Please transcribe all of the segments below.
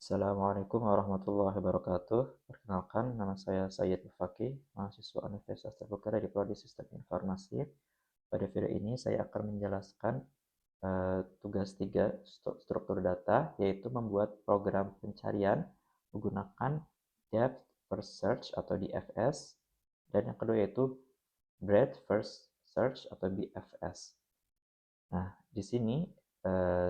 Assalamualaikum warahmatullahi wabarakatuh. Perkenalkan, nama saya Sayyid Mufaki, mahasiswa Universitas Terbuka dari Prodi Sistem Informasi. Pada video ini saya akan menjelaskan tugas 3 struktur data, yaitu membuat program pencarian menggunakan Depth First Search atau DFS, dan yang kedua yaitu Breadth First Search atau BFS. Nah, di sini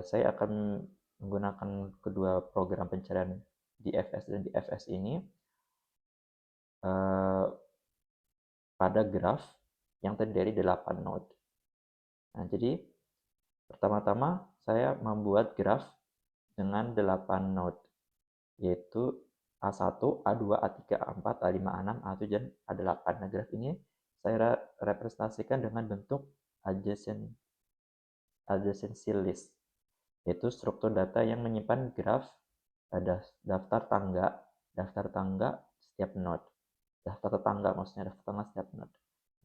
saya akan menggunakan kedua program pencarian DFS dan DFS ini pada graf yang terdiri dari 8 node. Nah, jadi pertama-tama saya membuat graf dengan 8 node, yaitu A1, A2, A3, A4, A5, A6, A7, dan A8. Nah, graf ini saya representasikan dengan bentuk adjacency list, yaitu struktur data yang menyimpan graf daftar tangga setiap node. Daftar tetangga maksudnya, daftar tetangga setiap node.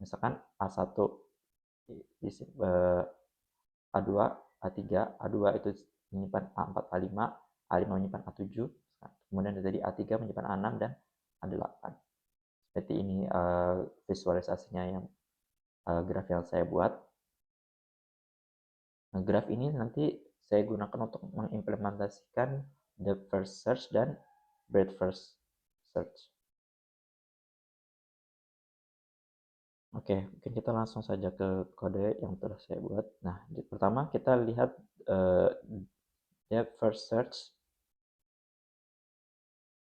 Misalkan A1 A2, A3, A2 itu menyimpan A4, A5, A5 menyimpan A7, kemudian dari A3 menyimpan A6 dan A8. Seperti ini visualisasinya yang graf yang saya buat. Nah, graf ini nanti saya gunakan untuk mengimplementasikan depth first search dan breadth first search. Oke, mungkin kita langsung saja ke kode yang telah saya buat. Nah, pertama kita lihat depth first search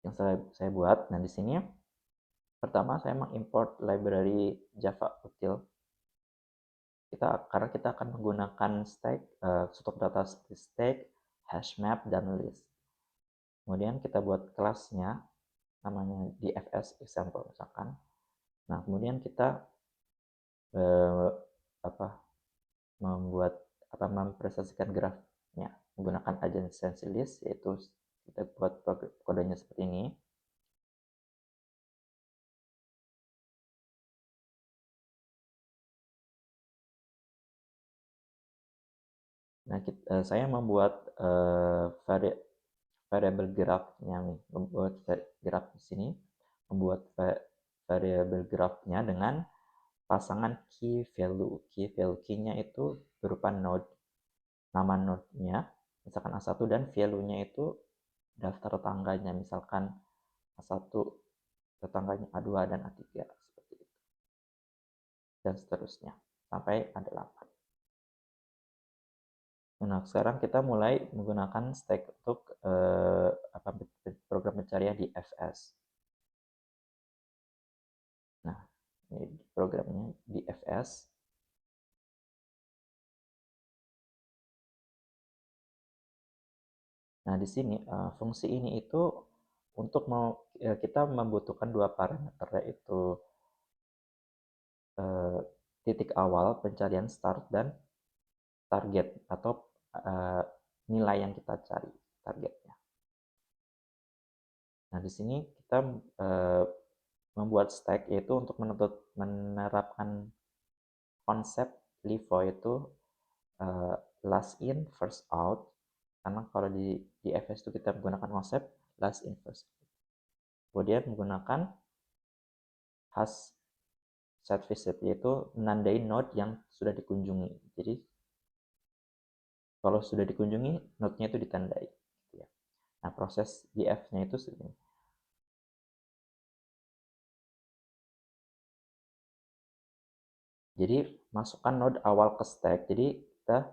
yang saya buat. Nah, di sini pertama saya mengimport library Java util. Karena kita akan menggunakan stack, struktur data seperti stack, hash map, dan list. Kemudian kita buat kelasnya, namanya DFS example misalkan. Nah, kemudian kita mempresentasikan grafnya menggunakan adjacency list, yaitu kita buat kodenya seperti ini. Nah, saya membuat variable grafnya nih, membuat graf di sini, membuat variable grafnya dengan pasangan key value. Key-nya itu berupa node, nama node-nya, misalkan A1, dan value-nya itu daftar tetangganya, misalkan A1 tetangganya A2 dan A3, seperti itu. Dan seterusnya, sampai A8. Nah, sekarang kita mulai menggunakan stack untuk program pencarian di FS. Nah, ini programnya di FS. Nah, di sini fungsi ini itu untuk kita membutuhkan dua parameter, yaitu titik awal pencarian start dan target atau nilai yang kita cari, targetnya. Nah, di sini kita membuat stack, yaitu untuk menerapkan konsep LIFO, itu last in first out, karena kalau di FS itu kita menggunakan konsep last in first out. Kemudian menggunakan has set visit, yaitu menandai node yang sudah dikunjungi. Jadi kalau sudah dikunjungi, node-nya itu ditandai. Nah, proses DF-nya itu segini. Jadi masukkan node awal ke stack. Jadi kita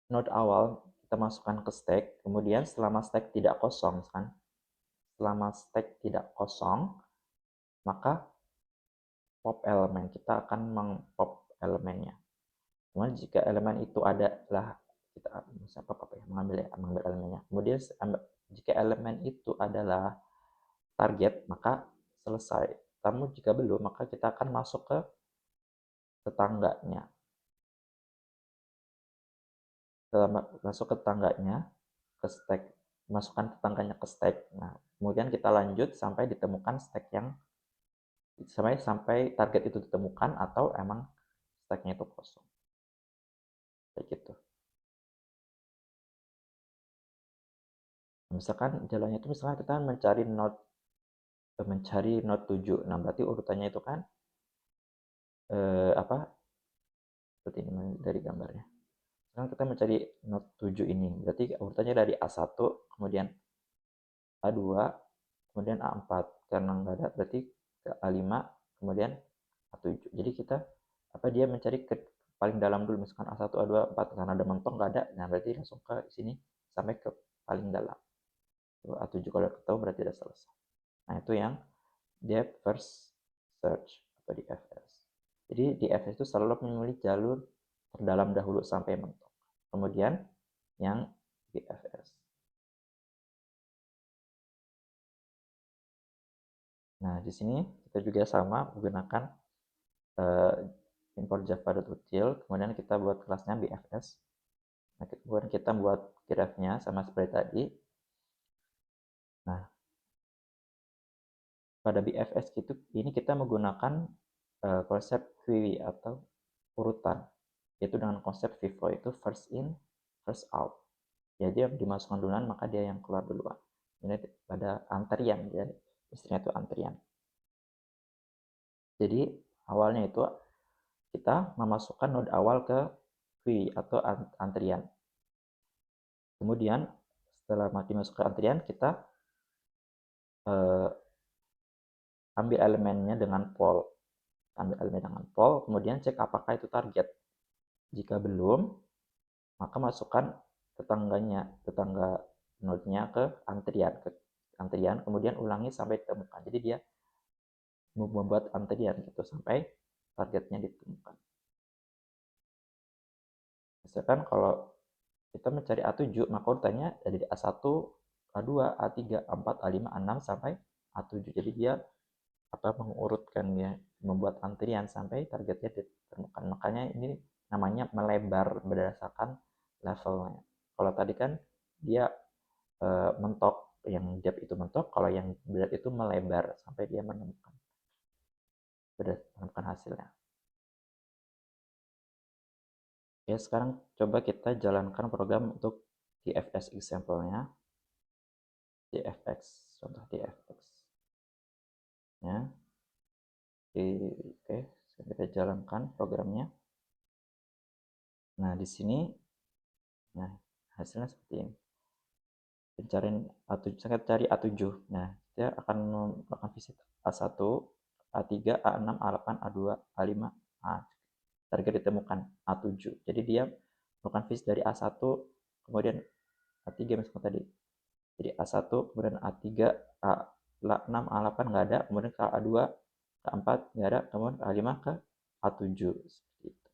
node awal kita masukkan ke stack. Kemudian selama stack tidak kosong, kan? Selama stack tidak kosong, maka pop elemen, kita akan mengpop elemennya. Kemudian jika elemen itu adalah, kita mengambil elemennya. Kemudian jika elemen itu adalah target, maka selesai. Namun jika belum, maka kita akan masuk ke tetangganya. Masuk ke tetangganya, ke stack, masukkan tetangganya ke stack. Nah, kemudian kita lanjut sampai ditemukan stack yang sampai target itu ditemukan atau emang stacknya itu kosong. kayak gitu. Misalkan jalannya itu misalnya kita mencari not 7. Nah, berarti urutannya itu kan apa? Seperti ini dari gambarnya. Sekarang kita mencari not 7 ini. Berarti urutannya dari A1, kemudian A2, kemudian A4. Karena nggak ada, berarti ke A5, kemudian A7. Jadi kita dia mencari ke paling dalam dulu, misalkan A1, A2, A4, karena ada mentok nggak ada, nah berarti langsung ke sini sampai ke paling dalam. A7 kalau ketemu berarti udah selesai. Nah, itu yang depth first search atau DFS. Jadi DFS itu selalu memilih jalur terdalam dahulu sampai mentok. Kemudian yang DFS. Nah, di sini kita juga sama menggunakan import java.util, kemudian kita buat kelasnya BFS. Nah, kemudian kita buat grafnya sama seperti tadi. Nah, pada BFS itu ini kita menggunakan konsep query atau urutan, yaitu dengan konsep FIFO itu first in, first out. Jadi yang dimasukkan duluan maka dia yang keluar duluan. Ini pada antrian, ya, istilahnya itu antrian. Jadi awalnya itu kita memasukkan node awal ke query atau antrian. Kemudian setelah dimasuk ke antrian, kita ambil elemennya dengan poll. Ambil elemen dengan poll, kemudian cek apakah itu target. Jika belum, maka masukkan tetangga node-nya ke antrian, kemudian ulangi sampai ditemukan. Jadi dia membuat antrian gitu sampai targetnya ditemukan. Misalkan kalau kita mencari A7, maka urutannya dari A1, A2, A3, A4, A5, A6 sampai A7. Jadi dia mengurutkannya, membuat antrian sampai targetnya ditemukan. Makanya ini namanya melebar berdasarkan levelnya. Kalau tadi kan dia mentok, yang depth itu mentok, kalau yang breadth itu melebar sampai dia menemukan hasilnya. Oke, sekarang coba kita jalankan program untuk DFX example-nya. DFX, contoh DFX. Ya. Oke, kita jalankan programnya. Nah, di sini nah hasilnya seperti ini. Pencarian A7, saya cari A7. Nah, dia akan melakukan visit A1, A3, A6, A8, A2, A5, A. Target ditemukan A7. Jadi dia melakukan visit dari A1, kemudian A3 misalnya tadi. Jadi A1, kemudian A3, A6, A8 nggak ada, kemudian ke A2, ke A4 nggak ada, kemudian ke A5 ke A7. Seperti itu.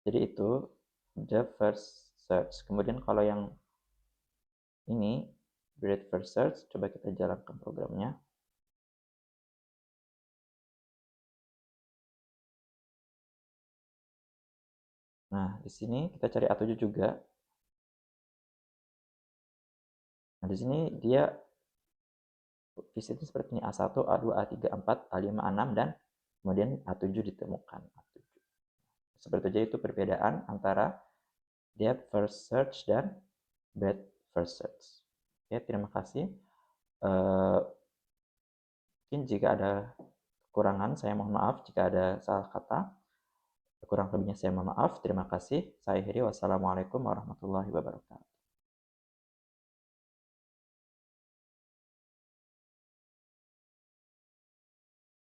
Jadi itu the first search. Kemudian kalau yang ini breadth first search, coba kita jalankan programnya. Nah, di sini kita cari A7 juga. Nah, di sini dia visitnya seperti ini, A1, A2, A3, A4, A5, A6, dan kemudian A7 ditemukan. A7. Seperti itu aja itu perbedaan antara depth first search dan breadth first search. Oke, terima kasih. Mungkin jika ada kekurangan, saya mohon maaf. Jika ada salah kata, kurang lebihnya saya mohon maaf. Terima kasih. Saya akhiri. Wassalamualaikum warahmatullahi wabarakatuh.